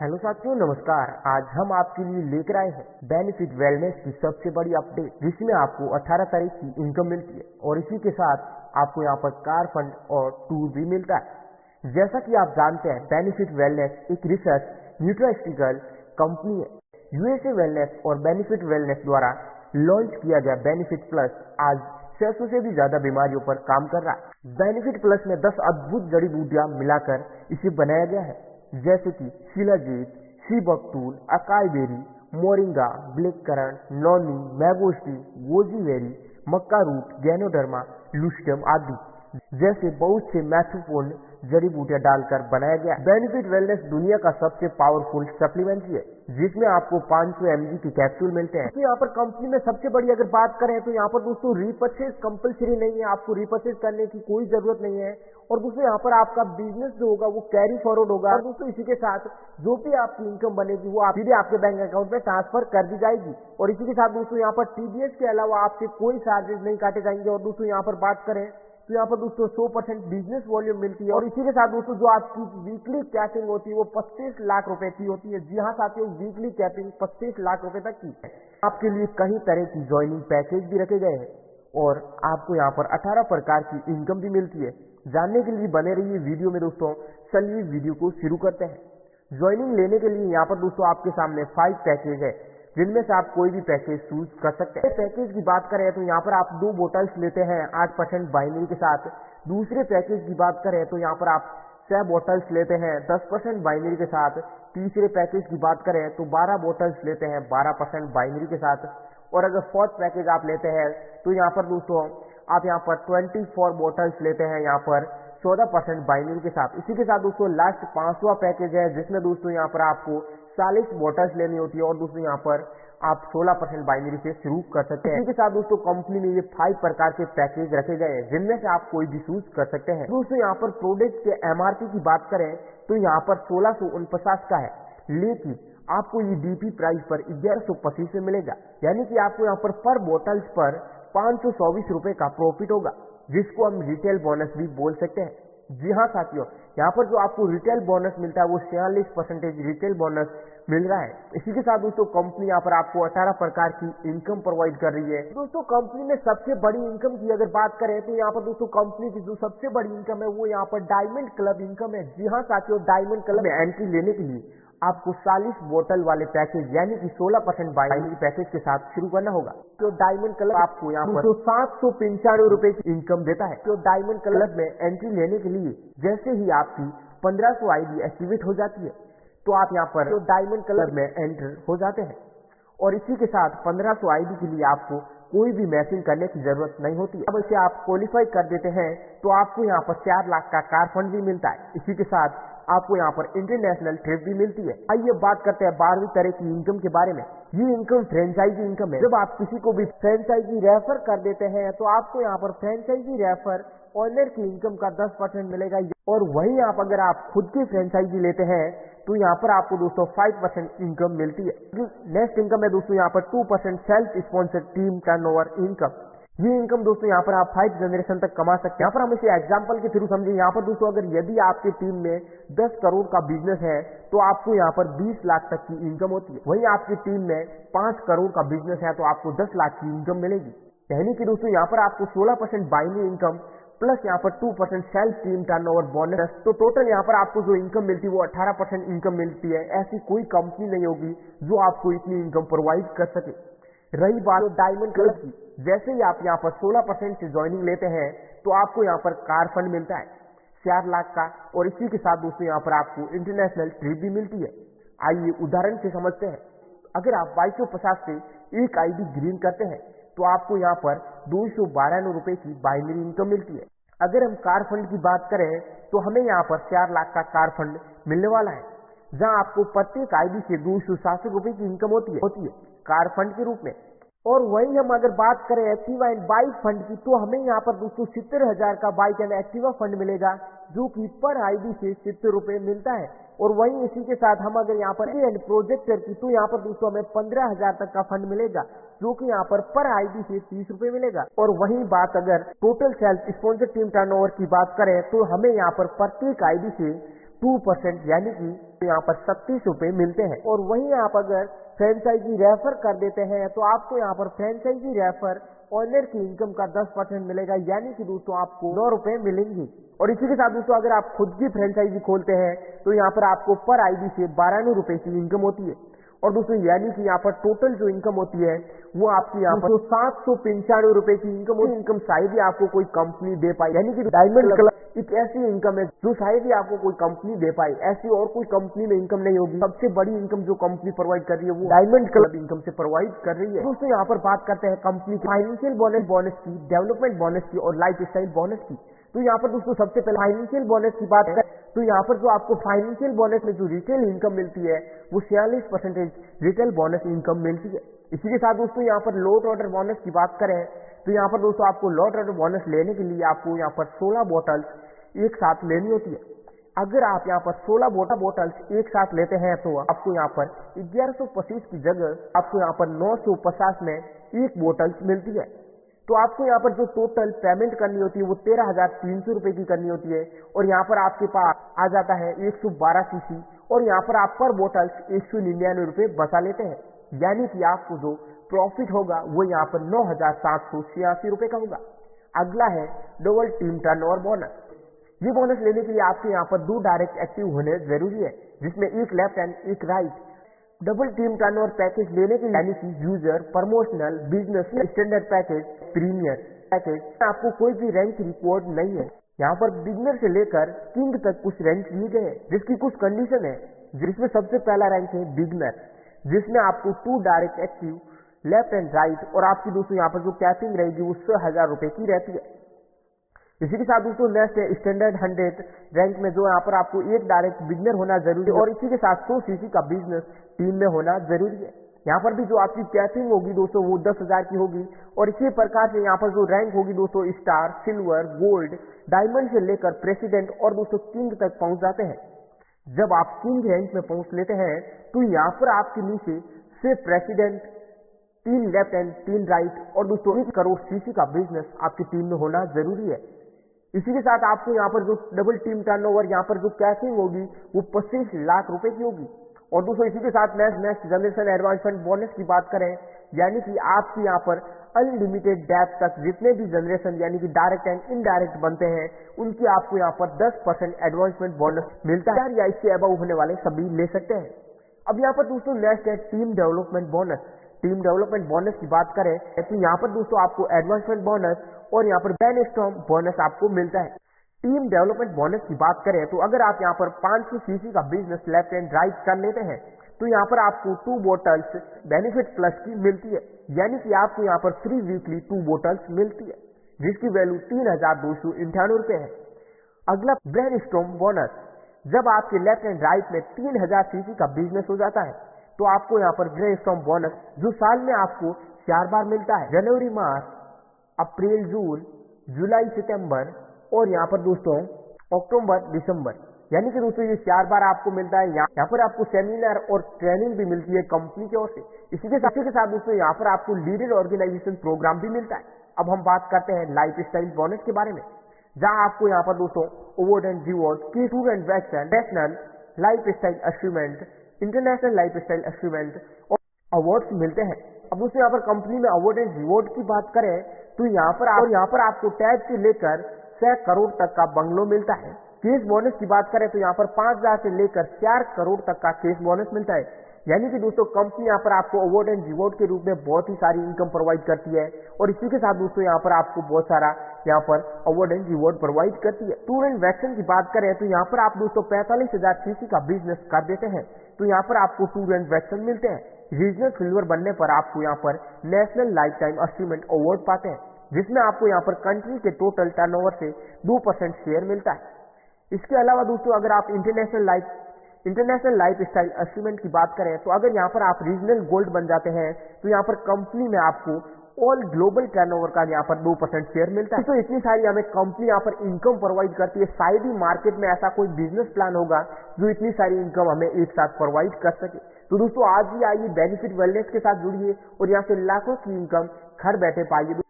Hello साथियों, नमस्कार। आज हम आपके लिए लेकर आए हैं बेनिफिट वेलनेस की सबसे बड़ी अपडेट, जिसमें आपको 18 तारीख की इनकम मिलती है और इसी के साथ आपको यहाँ पर कार फंड और टूर भी मिलता है। जैसा कि आप जानते हैं, बेनिफिट वेलनेस एक रिसर्च न्यूट्रास्टिकल कंपनी है। यूएसए वेलनेस और बेनिफिट वेलनेस द्वारा लॉन्च किया गया बेनिफिट प्लस आज 600 से भी ज्यादा बीमारियों पर काम कर रहा है। बेनिफिट प्लस में 10 अद्भुत जड़ी बूटियां मिलाकर इसे बनाया गया है, जैसे कि shilajit, sea buckthorn, acai berry, moringa, black currant, noni, mangosteen, गोजीवेरी, मक्का रूट, गैनोडर्मा, लुस्टियम आदि जैसे बहुत से महत्वपूर्ण जड़ी बूटियां डालकर बनाया गया। बेनिफिट वेलनेस दुनिया का सबसे पावरफुल सप्लीमेंट है, जिसमें आपको 500 mg के कैप्सूल मिलते हैं। तो यहाँ पर कंपनी में सबसे बड़ी अगर बात करें तो यहाँ पर दोस्तों रीपर्चेज कंपलसरी नहीं है, आपको रीपर्चेज करने की कोई जरूरत नहीं है। और दोस्तों यहाँ पर आपका बिजनेस जो होगा वो कैरी फॉरवर्ड होगा और दोस्तों इसी के साथ जो भी आपकी इनकम बनेगी वो आप सीधे आपके बैंक अकाउंट में ट्रांसफर कर दी जाएगी। और इसी के साथ दोस्तों यहाँ पर टीडीएस के अलावा आपसे कोई चार्जेस नहीं काटे जाएंगे। और दोस्तों यहाँ पर बात करें तो यहाँ पर दोस्तों 100% बिजनेस वॉल्यूम मिलती है। और इसी के साथ दोस्तों जो आपकी वीकली कैपिंग होती है वो 25 लाख रुपए की होती है। जी हाँ साथियों, वीकली कैपिंग 25 लाख रुपए तक की है। आपके लिए कई तरह की ज्वाइनिंग पैकेज भी रखे गए हैं और आपको यहाँ पर 18 प्रकार की इनकम भी मिलती है। जानने के लिए बने रहिए वीडियो में दोस्तों। चलिए वीडियो को शुरू करते हैं। ज्वाइनिंग लेने के लिए यहाँ पर दोस्तों आपके सामने 5 पैकेज है, जिनमें से आप कोई भी पैकेज चूज कर सकते हैं। पैकेज की बात करें तो यहाँ पर आप 2 बोटल्स लेते हैं 8% बाइनरी के साथ। दूसरे पैकेज की बात करें तो यहाँ पर आप 6 बोटल्स लेते हैं 10% बाइनरी के साथ। तीसरे पैकेज की बात करें तो 12 बोटल्स लेते हैं 12% बाइनरी के साथ। और अगर फोर्थ पैकेज आप लेते हैं तो यहाँ पर दोस्तों आप यहाँ पर 24 बोटल्स लेते हैं यहाँ पर 14% बाइनरी के साथ। इसी के साथ दोस्तों लास्ट 5वां पैकेज है, जिसमें दोस्तों यहाँ पर आपको 40 बोटल्स लेनी होती है और दोस्तों यहाँ पर आप 16% बाइनरी से शुरू कर सकते हैं। इसी के साथ दोस्तों कंपनी ने ये 5 प्रकार के पैकेज रखे गए हैं, जिनमें से आप कोई भी चूज कर सकते हैं। दोस्तों यहाँ पर प्रोडक्ट के एमआरपी की बात करें तो यहाँ पर 1649 का है, लेकिन आपको ये डीपी प्राइस पर 1125 में मिलेगा। यानी कि आपको यहाँ पर बोटल्स पर 524 रुपए का प्रॉफिट होगा, जिसको हम रिटेल बोनस भी बोल सकते हैं। जी हाँ साथियों, यहाँ पर जो आपको रिटेल बोनस मिलता है वो 46% रिटेल बोनस मिल रहा है। इसी के साथ दोस्तों कंपनी यहाँ पर आपको 18 प्रकार की इनकम प्रोवाइड कर रही है। दोस्तों कंपनी में सबसे बड़ी इनकम की अगर बात करें तो यहाँ पर दोस्तों कंपनी की जो सबसे बड़ी इनकम है वो यहाँ पर डायमंड क्लब इनकम है। जी हाँ साथियों, डायमंड क्लब में एंट्री लेने के लिए आपको 40 बोतल वाले पैकेज यानी कि 16% बाइनरी पैकेज के साथ शुरू करना होगा। तो डायमंड क्लब आपको यहाँ पर 795 रुपए की इनकम देता है। तो डायमंड क्लब में एंट्री लेने के लिए जैसे ही आपकी 1500 आईडी एक्टिवेट हो जाती है तो आप यहाँ पर डायमंड क्लब में एंटर हो जाते हैं। और इसी के साथ 1500 आईडी के लिए आपको कोई भी मैचिंग करने की जरूरत नहीं होती। अब इसे आप क्वालिफाई कर देते हैं तो आपको यहाँ पर 4 लाख का कार फंड भी मिलता है। इसी के साथ आपको यहाँ पर इंटरनेशनल ट्रिप भी मिलती है। आइए बात करते हैं 12वीं तरह की इनकम के बारे में। ये इनकम फ्रेंचाइजी इनकम है। जब आप किसी को भी फ्रेंचाइजी रेफर कर देते हैं तो आपको यहाँ पर फ्रेंचाइजी रेफर ऑनर की इनकम का 10% मिलेगा। और वहीं आप अगर आप खुद की फ्रेंचाइजी लेते हैं तो यहाँ पर आपको दोस्तों 5% इनकम मिलती है। नेक्स्ट इनकम है दोस्तों यहाँ पर 2% self sponsored team turnover income. ये इनकम दोस्तों यहाँ पर आप 5 जनरेशन तक कमा सकते हैं। यहाँ पर हम इसे एग्जांपल के थ्रू समझें। यहाँ पर दोस्तों अगर यदि आपकी टीम में 10 करोड़ का बिजनेस है तो आपको यहाँ पर 20 लाख तक की इनकम होती है। वहीं आपकी टीम में 5 करोड़ का बिजनेस है तो आपको 10 लाख की इनकम मिलेगी। यानी कि दोस्तों यहाँ पर आपको 16% बाइनरी इनकम प्लस यहाँ पर 2% सेल्फ टीम टर्नओवर बोनस, तो टोटल यहाँ पर आपको जो इनकम मिलती है वो 18% इनकम मिलती है। ऐसी कोई कंपनी नहीं होगी जो आपको इतनी इनकम प्रोवाइड कर सके। रही बात डायमंड क्लब की, जैसे ही आप यहाँ पर 16% से ज्वाइनिंग लेते हैं तो आपको यहाँ पर कार फंड मिलता है 4 लाख का। और इसी के साथ दोस्तों यहाँ पर आपको इंटरनेशनल ट्रिप भी मिलती है। आइए उदाहरण से समझते हैं। अगर आप 2250 से एक आईडी ग्रीन करते हैं तो आपको यहाँ पर 292 रुपए की बाइनरी इनकम मिलती है। अगर हम कार फंड की बात करें तो हमें यहाँ पर 4 लाख का कार फंड मिलने वाला है, जहाँ आपको प्रत्येक आईडी से 267 रुपए की इनकम होती है कार फंड के रूप में। और वहीं हम अगर बात करें एक्टिवा एंड बाइक फंड की तो हमें यहाँ पर दोस्तों 70,000 का बाइक एंड एक्टिवा फंड मिलेगा, जो कि पर आईडी से 70 रुपए मिलता है। और वहीं इसी के साथ हम अगर यहाँ पर एंड प्रोजेक्टर की तो यहाँ पर दोस्तों हमें 15,000 तक का फंड मिलेगा, जो कि यहाँ पर आईडी से 30 रुपए मिलेगा। और वहीं बात अगर total self sponsor team turnover की बात करें तो हमें यहाँ पर प्रत्येक आईडी से 2% यानी कि यहाँ पर 37 रुपए मिलते हैं। और वहीं आप अगर फ्रेंचाइजी रेफर कर देते हैं तो आपको यहाँ पर फ्रेंचाइजी रेफर ऑनर की इनकम का 10% मिलेगा, यानी कि दोस्तों आपको 9 रुपए मिलेंगे। और इसी के साथ दोस्तों अगर आप खुद की फ्रेंचाइजी खोलते हैं तो यहाँ पर आपको पर आईडी से 92 रुपए की इनकम होती है। और दोस्तों यानी कि यहाँ पर टोटल जो इनकम होती है वो आपकी यहाँ पर 795 रुपए की इनकम होती है। इनकम शायद ही आपको कोई कंपनी दे पाई, यानी कि डायमंड क्लब एक ऐसी इनकम है जो शायद ही आपको कोई कंपनी दे पाई। ऐसी और कोई कंपनी में इनकम नहीं होगी। सबसे बड़ी इनकम जो कंपनी प्रोवाइड कर रही है वो डायमंड क्लब इनकम से प्रोवाइड कर रही है। दोस्तों यहाँ पर बात करते हैं कंपनी की फाइनेंशियल बोनस की, डेवलपमेंट बोनस की और लाइफ स्टाइल बोनस की। तो यहाँ पर दोस्तों सबसे पहले फाइनेंशियल बोनस की बात करें तो यहाँ पर जो आपको फाइनेंशियल बोनस में जो रिटेल इनकम मिलती है वो 46% रिटेल बोनस इनकम मिलती है। इसी के साथ दोस्तों यहाँ पर लॉट ऑर्डर बोनस की बात करें तो यहाँ पर दोस्तों आपको लॉट ऑर्डर बोनस लेने के लिए आपको यहाँ पर 16 बोतल्स एक साथ लेनी होती है। अगर आप यहाँ पर 16 बोतल्स एक साथ लेते हैं तो आपको यहाँ पर 1125 की जगह आपको यहाँ पर 950 में एक बोतल्स मिलती है। तो आपको यहाँ पर जो टोटल पेमेंट करनी होती है वो 13,300 रुपए की करनी होती है। और यहाँ पर आपके पास आ जाता है 112 सीसी और यहाँ पर आप पर बोतल्स 199 रुपए बचा लेते हैं, यानी कि आपको जो प्रॉफिट होगा वो यहाँ पर 9,786 रुपए का होगा। अगला है डबल टीम टर्नओवर बोनस। ये बोनस लेने के लिए आपके यहाँ पर 2 डायरेक्ट एक्टिव होने जरूरी है, जिसमें एक लेफ्ट एंड एक right. Double team turnover package लेने के लिए यानी कि user, promotional, business, standard package, premier package आपको कोई भी रैंक रिकॉर्ड नहीं है। यहाँ पर बिगनर से लेकर किंग तक कुछ रैंक लिए गए हैं, जिसकी कुछ कंडीशन है। जिसमें सबसे पहला रैंक है बिगनर, जिसमें आपको 2 direct active left and right और आपकी दोस्तों यहाँ पर जो कैपिंग रहेगी वो 6,000 रुपए की रहती है। इसी के साथ दोस्तों नेक्स्ट है स्टैंडर्ड 100 रैंक में जो यहाँ पर आपको एक डायरेक्ट बिगनर होना जरूरी है और इसी के साथ 100 सीसी का बिजनेस टीम में होना जरूरी है। यहाँ पर भी जो आपकी कैपिंग होगी दोस्तों वो 10,000 की होगी। और इसी प्रकार से यहाँ पर जो रैंक होगी दोस्तों स्टार, सिल्वर, गोल्ड, डायमंड से लेकर प्रेसिडेंट और दोस्तों किंग तक पहुंच जाते हैं। जब आप किंग रैंक में पहुंच लेते हैं तो यहाँ पर आपके नीचे सिर्फ प्रेसिडेंट, 3 लेफ्ट एंड 3 राइट और दोस्तों 1 करोड़ सीसी का बिजनेस आपकी टीम में होना जरूरी है। इसी के साथ आपको यहाँ पर जो डबल टीम टर्नओवर यहाँ पर जो कैशिंग होगी वो 25 लाख रुपए की होगी। और दोस्तों इसी के साथ नेक्स्ट जनरेशन एडवांसमेंट बोनस की बात करें, यानी कि आपकी यहाँ पर अनलिमिटेड डेप्थ तक जितने भी जनरेशन यानी कि डायरेक्ट एंड इनडायरेक्ट बनते हैं उनकी आपको यहाँ पर 10% एडवांसमेंट बोनस मिलता है, या इससे अबव होने वाले सभी ले सकते हैं। अब यहाँ पर दोस्तों नेक्स्ट है team development bonus. Team development bonus की बात करें तो यहाँ पर दोस्तों आपको एडवांसमेंट बोनस और यहाँ पर ब्रेनस्टॉर्म बोनस आपको मिलता है। टीम डेवलपमेंट बोनस की बात करें तो अगर आप यहाँ पर 500 सीसी का बिजनेस लेफ्ट एंड राइट कर लेते हैं तो यहाँ पर आपको 2 बोतल्स बेनिफिट प्लस की मिलती है, यानी कि आपको यहाँ पर फ्री वीकली 2 बोतल्स मिलती है, जिसकी वैल्यू 3,298 रुपए है। अगला ब्रेनस्टॉर्म बोनस। जब आपके लेफ्ट एंड राइट में 3,000 सीसी का बिजनेस हो जाता है तो आपको यहाँ पर ब्रेनस्टॉर्म बोनस जो साल में आपको 4 बार मिलता है, जनवरी, मार्च, अप्रैल, जून, जुलाई, सितंबर और यहाँ पर दोस्तों अक्टूबर, दिसंबर, यानी कि दोस्तों ये 4 बार आपको मिलता है। यहाँ पर आपको सेमिनार और ट्रेनिंग भी मिलती है कंपनी की ओर से। इसी के साथ दोस्तों यहाँ पर आपको लीडर ऑर्गेनाइजेशन प्रोग्राम भी मिलता है। अब हम बात करते हैं लाइफ स्टाइल बोनस के बारे में, जहाँ आपको यहाँ पर दोस्तों अवार्ड एंड रिवॉर्ड, की student waxen, national life style achievement, international life style achievement और अवार्ड्स मिलते हैं। अब दोस्तों यहाँ पर कंपनी में अवार्ड एंड रिवॉर्ड की बात करें तो यहाँ पर आपको टैग से लेकर 6 करोड़ तक का बंगलो मिलता है। केस बोनस की बात करें तो यहाँ पर 5,000 से लेकर 4 करोड़ तक का केस बोनस मिलता है, यानी कि दोस्तों कंपनी यहाँ पर आपको अवार्ड एंड रिवॉर्ड के रूप में बहुत ही सारी इनकम प्रोवाइड करती है। और इसी के साथ दोस्तों यहाँ पर आपको बहुत सारा यहाँ पर अवार्ड एंड रिवॉर्ड प्रोवाइड करती है। टूर एंड वैक्सन की बात करें तो यहाँ पर आप दोस्तों 45,000 सीसी का बिजनेस कर देते हैं तो यहाँ पर आपको टूर एंड वैक्सन मिलते हैं। रीजनल सिल्वर बनने पर आपको यहाँ पर national life time achievement award पाते हैं, जिसमें आपको यहाँ पर कंट्री के टोटल टर्नओवर से 2% शेयर मिलता है। इसके अलावा दोस्तों अगर आप इंटरनेशनल लाइफ स्टाइल अचीवमेंट की बात करें तो अगर यहाँ पर आप रीजनल गोल्ड बन जाते हैं तो यहाँ पर कंपनी में आपको ऑल ग्लोबल टर्नओवर का यहाँ पर 2% शेयर मिलता है। तो इतनी सारी हमें कंपनी यहाँ पर इनकम प्रोवाइड करती है। शायद ही मार्केट में ऐसा कोई बिजनेस प्लान होगा जो इतनी सारी इनकम हमें एक साथ प्रोवाइड कर सके। तो दोस्तों आज ही आइए बेनिफिट वेलनेस के साथ जुड़िए और यहाँ से लाखों की इनकम घर बैठे पाइए।